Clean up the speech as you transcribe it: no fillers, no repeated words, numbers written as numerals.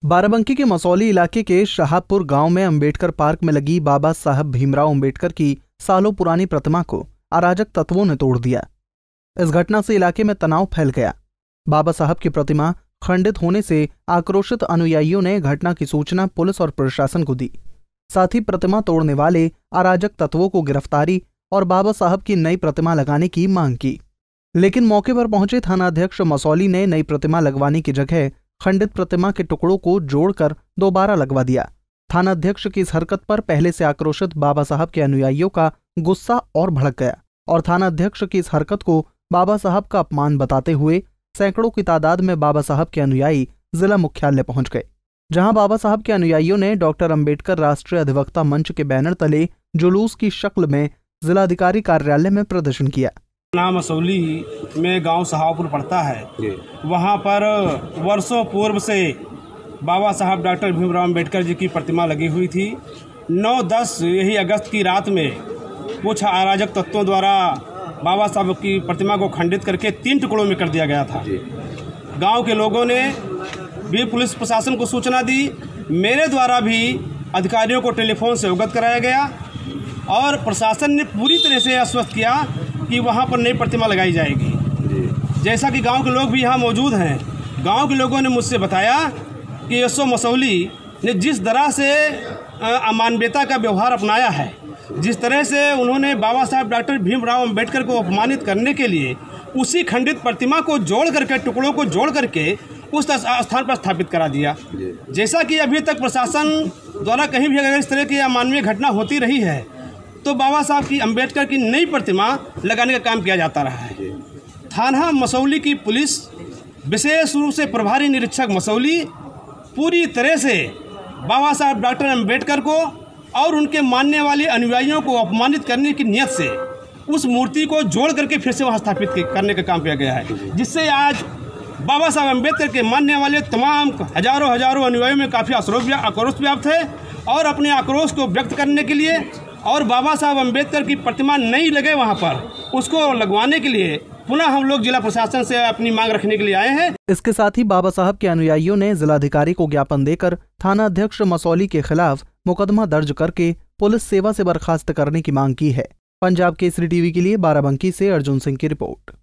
बाराबंकी के मसौली इलाके के शाहपुर गांव में अंबेडकर पार्क में लगी बाबा साहब भीमराव अंबेडकर की सालों पुरानी प्रतिमा को अराजक तत्वों ने तोड़ दिया। इस घटना से इलाके में तनाव फैल गया। बाबा साहब की प्रतिमा खंडित होने से आक्रोशित अनुयायियों ने घटना की सूचना पुलिस और प्रशासन को दी। साथ ही प्रतिमा तोड़ने वाले अराजक तत्वों को गिरफ्तारी और बाबा साहब की नई प्रतिमा लगाने की मांग की। लेकिन मौके पर पहुंचे थानाध्यक्ष मसौली ने नई प्रतिमा लगवाने की जगह खंडित प्रतिमा के टुकड़ों को जोड़कर दोबारा लगवा दिया। थानाध्यक्ष की इस हरकत पर पहले से आक्रोशित बाबा साहब के अनुयायियों का गुस्सा और भड़क गया और थानाध्यक्ष की इस हरकत को बाबा साहब का अपमान बताते हुए सैकड़ों की तादाद में बाबा साहब के अनुयायी जिला मुख्यालय पहुंच गए, जहां बाबा साहब के अनुयायियों ने डॉक्टर अंबेडकर राष्ट्रीय अधिवक्ता मंच के बैनर तले जुलूस की शक्ल में जिलाधिकारी कार्यालय में प्रदर्शन किया। नाम मसौली में गांव शाहपुर पड़ता है। वहां पर वर्षों पूर्व से बाबा साहब डॉक्टर भीमराव अंबेडकर जी की प्रतिमा लगी हुई थी। 9-10 यही अगस्त की रात में कुछ अराजक तत्वों द्वारा बाबा साहब की प्रतिमा को खंडित करके 3 टुकड़ों में कर दिया गया था। गांव के लोगों ने भी पुलिस प्रशासन को सूचना दी। मेरे द्वारा भी अधिकारियों को टेलीफोन से अवगत कराया गया और प्रशासन ने पूरी तरह से आश्वस्त किया कि वहां पर नई प्रतिमा लगाई जाएगी। जैसा कि गांव के लोग भी यहां मौजूद हैं, गांव के लोगों ने मुझसे बताया कि एसओ मसौली ने जिस तरह से अमानवीयता का व्यवहार अपनाया है, जिस तरह से उन्होंने बाबा साहब डॉक्टर भीमराव अंबेडकर को अपमानित करने के लिए उसी खंडित प्रतिमा को जोड़ करके, टुकड़ों को जोड़ करके उस स्थान पर स्थापित करा दिया। जैसा कि अभी तक प्रशासन द्वारा कहीं भी अगर इस तरह की अमानवीय घटना होती रही है तो बाबा साहब की अंबेडकर की नई प्रतिमा लगाने का काम किया जाता रहा है। थाना मसौली की पुलिस, विशेष रूप से प्रभारी निरीक्षक मसौली, पूरी तरह से बाबा साहब डॉक्टर अंबेडकर को और उनके मानने वाले अनुयायियों को अपमानित करने की नियत से उस मूर्ति को जोड़ करके फिर से वहां स्थापित करने का काम किया गया है, जिससे आज बाबा साहब अंबेडकर के मानने वाले तमाम हजारों अनुयायियों में काफ़ी आक्रोश व्याप्त है और अपने आक्रोश को व्यक्त करने के लिए और बाबा साहब अंबेडकर की प्रतिमा नहीं लगे वहां पर, उसको लगवाने के लिए पुनः हम लोग जिला प्रशासन से अपनी मांग रखने के लिए आए हैं। इसके साथ ही बाबा साहब के अनुयायियों ने जिलाधिकारी को ज्ञापन देकर थानाध्यक्ष मसौली के खिलाफ मुकदमा दर्ज करके पुलिस सेवा से बर्खास्त करने की मांग की है। पंजाब केसरी टीवी के लिए बाराबंकी से अर्जुन सिंह की रिपोर्ट।